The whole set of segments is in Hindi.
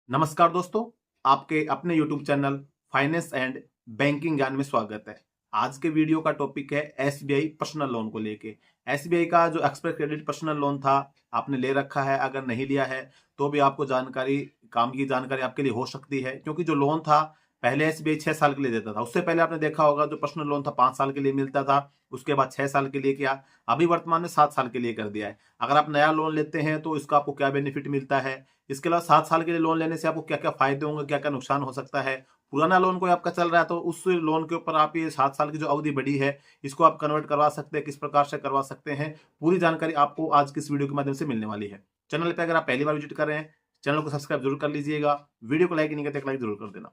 नमस्कार दोस्तों, आपके अपने YouTube channel finance and banking ज्ञान में स्वागत है। आज के वीडियो का टॉपिक है एसबीआई पर्सनल लोन को लेके। एसबीआई का जो एक्सप्रेस क्रेडिट पर्सनल लोन था, आपने ले रखा है, अगर नहीं लिया है तो भी आपको काम की जानकारी आपके लिए हो सकती है, क्योंकि जो लोन था पहले एसबीआई 6 साल के लिए देता था। उससे पहले आपने देखा होगा जो पर्सनल लोन था 5 साल के लिए मिलता था, उसके बाद 6 साल के लिए किया, अभी वर्तमान में 7 साल के लिए कर दिया है। अगर आप नया लोन लेते हैं तो इसका आपको क्या बेनिफिट मिलता है, इसके अलावा 7 साल के लिए लोन लेने से आपको क्या क्या फायदे होंगे, क्या क्या नुकसान हो सकता है। पुराना लोन कोई आपका चल रहा है तो उस लोन के ऊपर आप ये 7 साल की जो अवधि बढ़ी है इसको आप कन्वर्ट करवा सकते हैं, किस प्रकार से करवा सकते हैं, पूरी जानकारी आपको आज की इस वीडियो के माध्यम से मिलने वाली है। चैनल पे अगर आप पहली बार विजिट कर रहे हैं, चैनल को सब्सक्राइब जरूर कर लीजिएगा। वीडियो को लाइक नहीं करते, लाइक जरूर कर देना।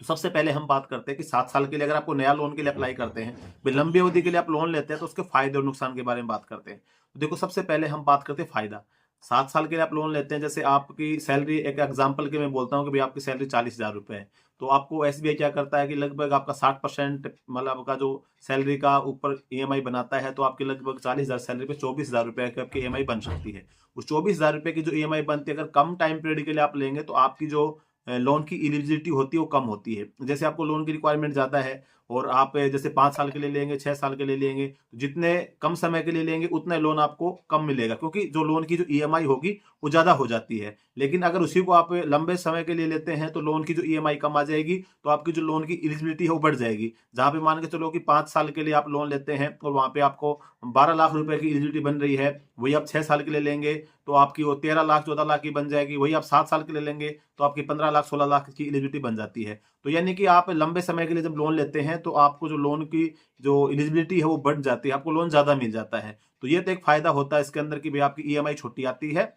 तो सबसे पहले हम बात करते हैं कि 7 साल के लिए अगर आपको नया लोन के लिए अप्लाई करते हैं, लंबी अवधि के लिए आप लोन लेते हैं, तो उसके फायदे और नुकसान के बारे में बात करते हैं। तो देखो, सबसे पहले हम बात करते हैं फायदा। 7 साल के लिए आप लोन लेते हैं, जैसे आपकी सैलरी, एक एग्जाम्पल के मैं बोलता हूँ कि भाई आपकी सैलरी 40,000 रुपए है, तो आपको एसबीआई क्या करता है कि लगभग आपका 60%, मतलब आपका जो सैलरी का ऊपर ईएमआई बनाता है, तो आपकी लगभग 40,000 सैलरी पे 24,000 रुपए की आपकी ईएमआई बन सकती है। उस 24,000 रुपए की जो ईएमआई बनती है, अगर कम टाइम पीरियड के लिए आप लेंगे तो आपकी जो लोन की एलिजिबिलिटी होती है वो कम होती है। जैसे आपको लोन की रिक्वायरमेंट ज़्यादा है और आप जैसे 5 साल के लिए लेंगे, 6 साल के लिए लेंगे, तो जितने कम समय के लिए लेंगे उतना लोन आपको कम मिलेगा, क्योंकि जो लोन की जो ईएमआई होगी वो ज़्यादा हो जाती है। लेकिन अगर उसी को आप लंबे समय के लिए लेते हैं तो लोन की जो ईएमआई कम आ जाएगी, तो आपकी जो लोन की एलिजिबिलिटी है वो बढ़ जाएगी। जहाँ पे मान के चलो कि 5 साल के लिए आप लोन लेते हैं और वहाँ पे आपको 12 लाख रुपए की एलिजिबिलिटी बन रही है, वही आप 6 साल के लिए लेंगे तो आपकी वो 13 लाख 14 लाख की बन जाएगी। वही आप 7 साल के लिए लेंगे तो आपकी 15 लाख 16 लाख की एलिजिबिलिटी बन जाती है। तो यानी कि आप लंबे समय के लिए जब लोन लेते हैं तो आपको जो लोन की जो एलिजिबिलिटी है वो बढ़ जाती है, आपको लोन ज्यादा मिल जाता है। तो ये तो एक फायदा होता है इसके अंदर कि भाई आपकी ईएमआई छोटी आती है,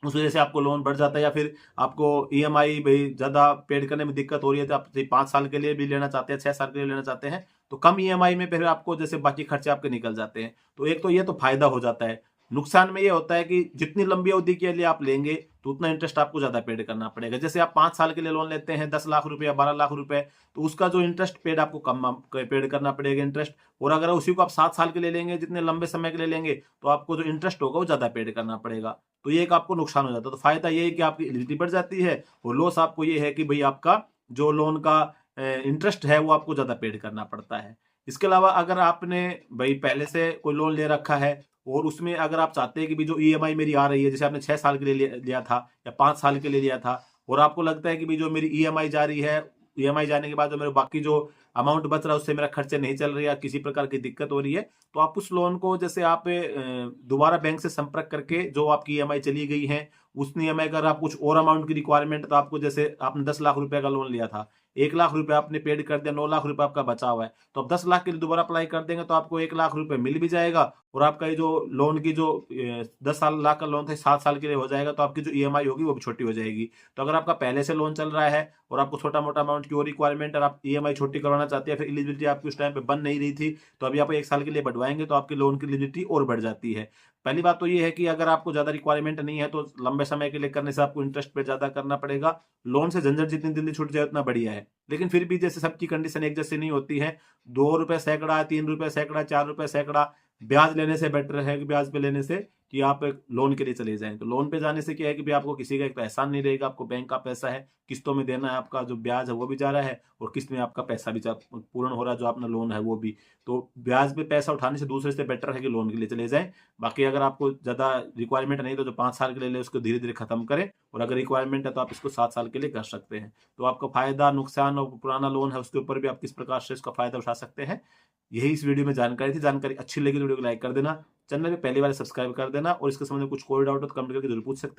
उस वजह से आपको लोन बढ़ जाता है। या फिर आपको ईएमआई भाई ज्यादा पेड करने में दिक्कत हो रही है, तो आप 5 साल के लिए भी लेना चाहते हैं, 6 साल के लिए लेना चाहते हैं, तो कम ईएमआई में फिर आपको जैसे बाकी खर्चे आपके निकल जाते हैं। तो एक तो ये तो फायदा हो जाता है। नुकसान में ये होता है कि जितनी लंबी अवधि के लिए आप लेंगे तो उतना इंटरेस्ट आपको ज्यादा पेड करना पड़ेगा। जैसे आप 5 साल के लिए लोन लेते हैं 10 लाख रुपए या 12 लाख रुपए, तो उसका जो इंटरेस्ट पेड आपको कम पेड करना पड़ेगा इंटरेस्ट। और अगर उसी को आप 7 साल के लिए लेंगे, जितने लंबे समय के लिए लेंगे, तो आपको जो इंटरेस्ट होगा वो ज्यादा पेड करना पड़ेगा। तो ये एक आपको नुकसान हो जाता है। तो फायदा ये है कि आपकी एलिजिबिलिटी बढ़ जाती है, और लॉस आपको ये है कि भाई आपका जो लोन का इंटरेस्ट है वो आपको ज्यादा पेड करना पड़ता है। इसके अलावा अगर आपने भाई पहले से कोई लोन ले रखा है और उसमें अगर आप चाहते हैं कि भी जो ईएमआई मेरी आ रही है, जैसे आपने 6 साल के लिए लिया था या 5 साल के लिए लिया था, और आपको लगता है कि भी जो मेरी ईएमआई जा रही है, ईएमआई जाने के बाद जो मेरे बाकी जो अमाउंट बच रहा है उससे मेरा खर्चे नहीं चल रही है, किसी प्रकार की दिक्कत हो रही है, तो आप उस लोन को जैसे आप दोबारा बैंक से संपर्क करके जो आपकी ईएमआई चली गई है उस ईएमआई, अगर आप कुछ और अमाउंट की रिक्वायरमेंट, तो आपको जैसे आपने 10 लाख रुपए का लोन लिया था, 1 लाख रुपए आपने पेड कर दिया, 9 लाख रुपए आपका बचा हुआ है, तो आप 10 लाख के लिए दोबारा अप्लाई कर देंगे तो आपको 1 लाख रुपए मिल भी जाएगा, और आपका ये जो लोन की जो 10 लाख का लोन था 7 साल के लिए हो जाएगा, तो आपकी जो ईएमआई होगी वो भी छोटी हो जाएगी। तो अगर आपका पहले से लोन चल रहा है और आपको छोटा मोटा अमाउंट की और रिक्वायरमेंट और आप ईएमआई छोटी करवाना चाहते हैं, फिर एलिजिबिलिटी आपकी उस टाइम पे बन नहीं रही थी, तो अभी आप 1 साल के लिए बढ़वाएंगे तो आपकी लोन की एलिजिबिलिटी और बढ़ जाती है। पहली बात तो ये है कि अगर आपको ज्यादा रिक्वायरमेंट नहीं है तो लंबे समय के लिए करने से आपको इंटरेस्ट पे ज्यादा करना पड़ेगा। लोन से झंझट जितनी जल्दी छूट जाए उतना बढ़िया है। लेकिन फिर भी जैसे सबकी कंडीशन एक जैसी नहीं होती है, 2 रुपए सैकड़ा, 3 रुपए सैकड़ा, 4 रुपए सैकड़ा ब्याज लेने से बेटर है कि ब्याज पे लेने से कि आप एक लोन के लिए चले जाएं। तो लोन पे जाने से क्या है कि भी आपको किसी का एक एहसान नहीं रहेगा, आपको बैंक का पैसा है, किस्तों में देना है, आपका जो ब्याज है वो भी जा रहा है और किस्त में आपका पैसा भी पूर्ण हो रहा है, जो अपना लोन है वो भी। तो ब्याज पे पैसा उठाने से दूसरे से बेटर है कि लोन के लिए चले जाएं। बाकी अगर आपको ज्यादा रिक्वायरमेंट नहीं तो जो 5 साल के लिए ले उसको धीरे धीरे खत्म करें, और अगर रिक्वायरमेंट है तो आप इसको 7 साल के लिए कर सकते हैं। तो आपका फायदा नुकसान और पुराना लोन है उसके ऊपर भी आप किस प्रकार से इसका फायदा उठा सकते हैं, यही इस वीडियो में जानकारी थी। जानकारी अच्छी लगी तो वीडियो को लाइक कर देना, चैनल पे पहली बार सब्सक्राइब कर देना, और इसके संबंध में कुछ कोई डाउट हो तो कमेंट करके जरूर पूछ सकते हैं।